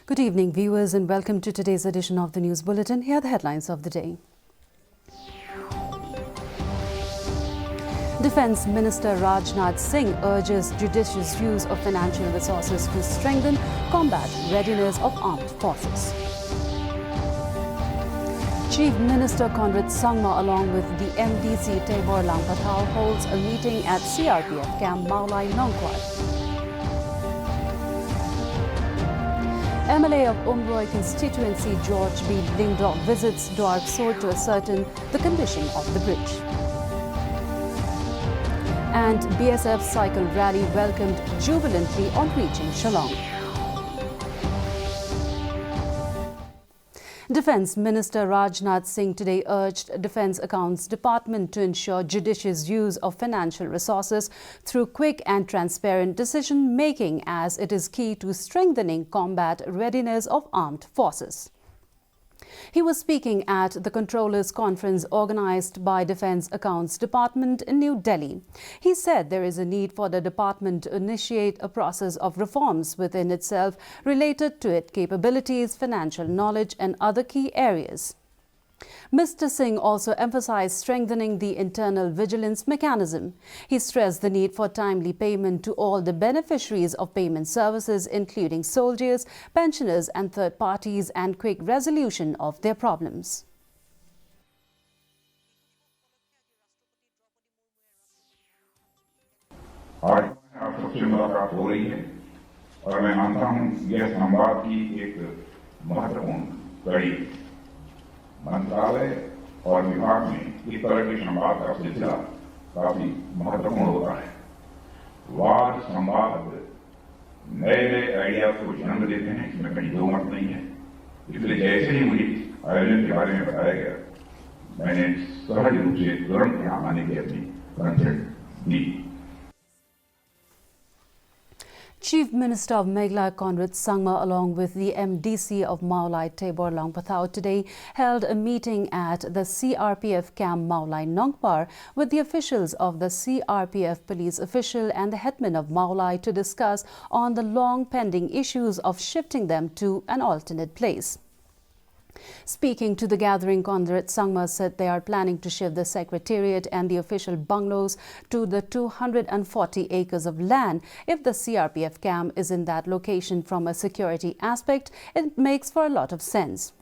Good evening, viewers, and welcome to today's edition of the News Bulletin. Here are the headlines of the day. Defence Minister Rajnath Singh urges judicious use of financial resources to strengthen combat readiness of armed forces. Chief Minister Conrad Sangha along with the MDC Tabor Langpathau holds a meeting at CRPF Camp Maulai Nongkwar. MLA of Umroi constituency George B. Lingdor visits Dwarzoid to ascertain the condition of the bridge. And BSF Cycle Rally welcomed jubilantly on reaching Shillong. Defence Minister Rajnath Singh today urged Defence Accounts Department to ensure judicious use of financial resources through quick and transparent decision-making, as it is key to strengthening combat readiness of armed forces. He was speaking at the Controllers' Conference organised by Defence Accounts Department in New Delhi. He said there is a need for the department to initiate a process of reforms within itself related to its capabilities, financial knowledge and other key areas. Mr. Singh also emphasized strengthening the internal vigilance mechanism. He stressed the need for timely payment to all the beneficiaries of payment services, including soldiers, pensioners and third parties, and quick resolution of their problems. आज सबसे मुलाकात हो रही है और मैं मानता हूं यह संवाद की एक महत्वपूर्ण कड़ी मंत्रालय और विभाग में इस तरह के संवाद का सिलसिला काफी महत्वपूर्ण होता है। वाद संवाद नए नए आइडियाज को जन्म देते हैं, इसमें कहीं दो मत नहीं है। इसलिए जैसे ही मुझे आयोजन के बारे में बताया गया, मैंने सहज रूप से तुरंत यहाँ आने की अपनी consent the. Chief Minister of Meghalaya Conrad Sangha along with the MDC of Maulai Tabor Langpathau today held a meeting at the CRPF Camp Maulai Nongkwar with the officials of the CRPF police official and the headman of Maulai to discuss on the long pending issues of shifting them to an alternate place. Speaking to the gathering, Conrad Sangha said they are planning to shift the secretariat and the official bungalows to the 240 acres of land. If the CRPF camp is in that location from a security aspect, it makes for a lot of sense.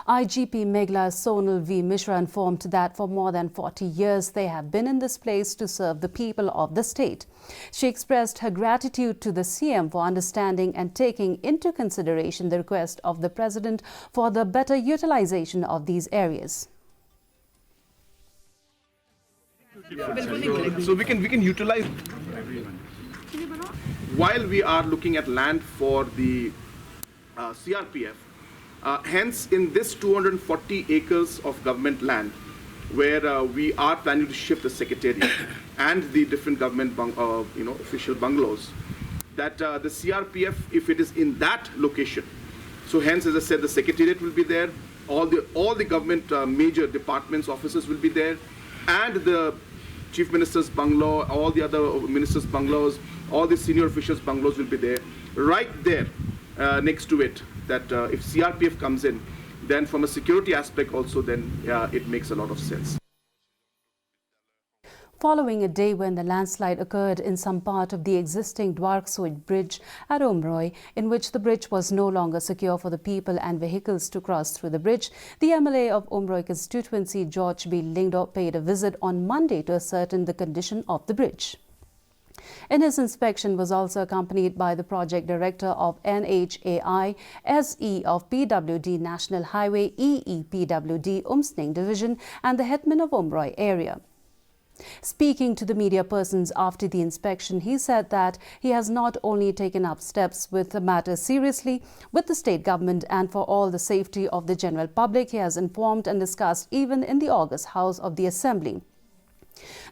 IGP Meghalaya Sonal V. Mishra informed that for more than 40 years they have been in this place to serve the people of the state. She expressed her gratitude to the CM for understanding and taking into consideration the request of the President for the better utilization of these areas. So we can utilize while we are looking at land for the CRPF. Hence, in this 240 acres of government land, where we are planning to shift the secretariat and the different government official bungalows, that the CRPF, if it is in that location, so hence, as I said, the secretariat will be there, all the government major departments, offices will be there, and the chief minister's bungalow, all the other ministers' bungalows, all the senior officials' bungalows will be there, right there next to it. That if CRPF comes in, then from a security aspect also, then it makes a lot of sense. Following a day when the landslide occurred in some part of the existing Dwarzoid Bridge at Umroi, in which the bridge was no longer secure for the people and vehicles to cross through the bridge, the MLA of Umroi constituency, George B. Lingdor, paid a visit on Monday to ascertain the condition of the bridge. In his inspection was also accompanied by the project director of NHAI, SE of PWD National Highway, EEPWD Umsning Division, and the headman of Umroi area. Speaking to the media persons after the inspection, he said that he has not only taken up steps with the matter seriously with the state government and for all the safety of the general public, he has informed and discussed even in the August House of the Assembly.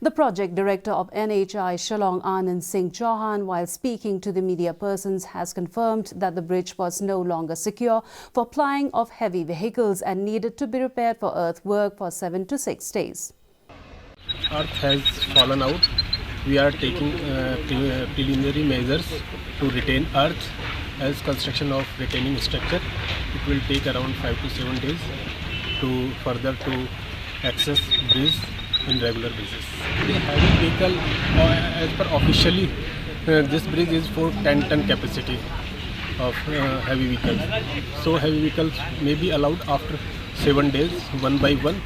The project director of NHI, Shillong Anand Singh Chauhan, while speaking to the media persons, has confirmed that the bridge was no longer secure for plying of heavy vehicles and needed to be repaired for earthwork for 7 to 6 days. Earth has fallen out we are taking preliminary measures to retain earth as construction of retaining structure. It will take around 5 to 7 days to further to access bridge in regular basis. The heavy vehicle, as per officially, this bridge is for 10-ton capacity of heavy vehicles. So heavy vehicles may be allowed after 7 days, one by one,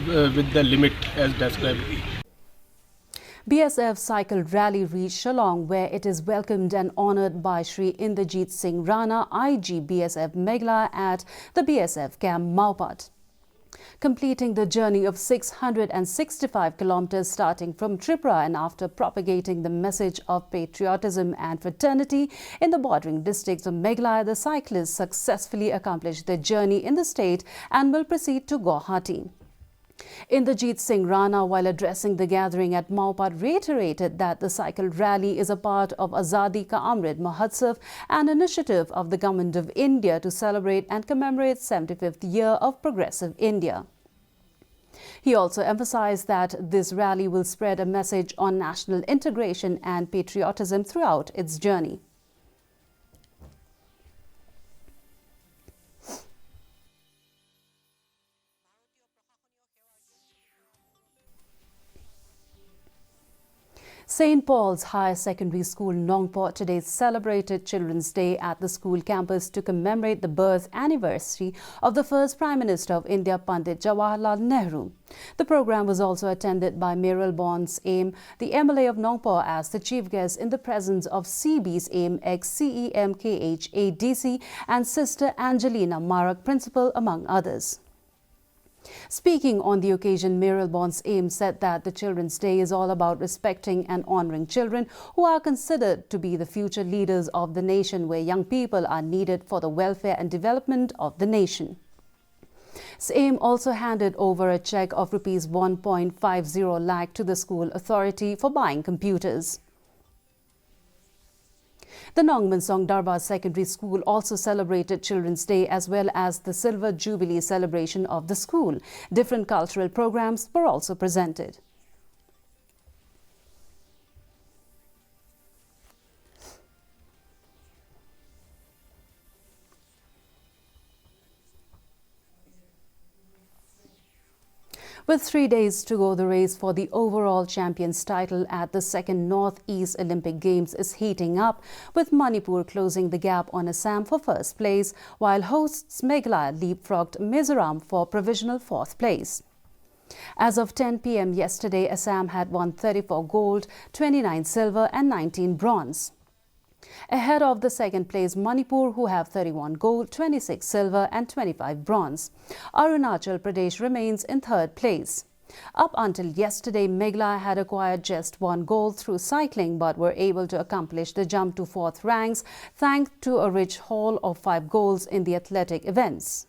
with the limit as described. BSF Cycle Rally reached Shillong, where it is welcomed and honoured by Shri Inderjeet Singh Rana, IG BSF Meghalaya at the BSF camp Maupat. Completing the journey of 665 kilometers starting from Tripura and after propagating the message of patriotism and fraternity in the bordering districts of Meghalaya, the cyclists successfully accomplished their journey in the state and will proceed to Guwahati. Inderjeet Singh Rana, while addressing the gathering at Maupat, reiterated that the cycle rally is a part of Azadi Ka Amrit Mahotsav, an initiative of the Government of India to celebrate and commemorate 75th year of progressive India. He also emphasized that this rally will spread a message on national integration and patriotism throughout its journey. St. Paul's Higher Secondary School, Nongpor, today celebrated Children's Day at the school campus to commemorate the birth anniversary of the first Prime Minister of India, Pandit Jawaharlal Nehru. The program was also attended by Mayoral Bonds AIM, the MLA of Nongpor, as the chief guest in the presence of CB's AIM ex-CEMKH ADC and Sister Angelina Marak, Principal, among others. Speaking on the occasion, Mayoral Bonds AIM said that the Children's Day is all about respecting and honouring children who are considered to be the future leaders of the nation, where young people are needed for the welfare and development of the nation. AIM also handed over a cheque of Rs 1.50 lakh to the school authority for buying computers. The Nongmansong Darbar Secondary School also celebrated Children's Day as well as the Silver Jubilee celebration of the school. Different cultural programs were also presented. With 3 days to go, the race for the overall champions title at the second Northeast Olympic Games is heating up, with Manipur closing the gap on Assam for first place, while hosts Meghalaya leapfrogged Mizoram for provisional fourth place. As of 10 p.m. yesterday, Assam had won 34 gold, 29 silver and 19 bronze. Ahead of the second place Manipur, who have 31 gold, 26 silver and 25 bronze. Arunachal Pradesh remains in third place. Up until yesterday, Meghalaya had acquired just 1 gold through cycling but were able to accomplish the jump to fourth ranks thanks to a rich haul of 5 golds in the athletic events.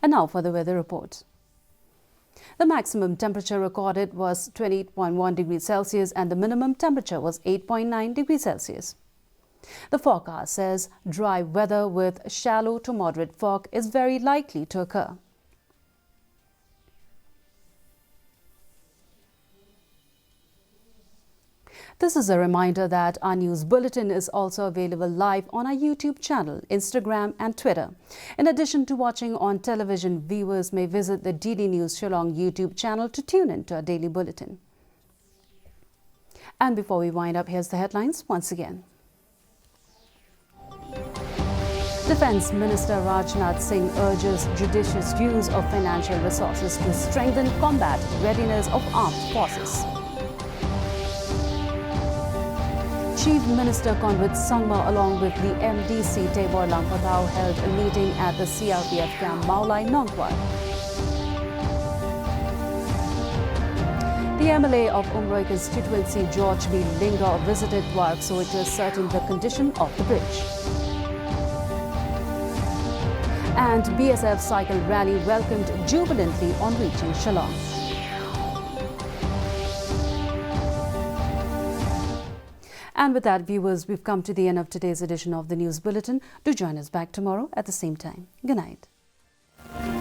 And now for the weather report. The maximum temperature recorded was 28.1 degrees Celsius and the minimum temperature was 8.9 degrees Celsius. The forecast says dry weather with shallow to moderate fog is very likely to occur. This is a reminder that our news bulletin is also available live on our YouTube channel, Instagram and Twitter. In addition to watching on television, viewers may visit the DD News Shillong YouTube channel to tune in to our daily bulletin. And before we wind up, here's the headlines once again. Defence Minister Rajnath Singh urges judicious use of financial resources to strengthen combat readiness of armed forces. Chief Minister Conrad Sangha along with the MDC Tabor Langpatao held a meeting at the CRPF camp Maulai Nongpor. The MLA of Umroi constituency George B. Linga visited Dwarzoid to ascertain the condition of the bridge. And BSF Cycle Rally welcomed jubilantly on reaching Shillong. And with that, viewers, we've come to the end of today's edition of the News Bulletin. Do join us back tomorrow at the same time. Good night. Thank you.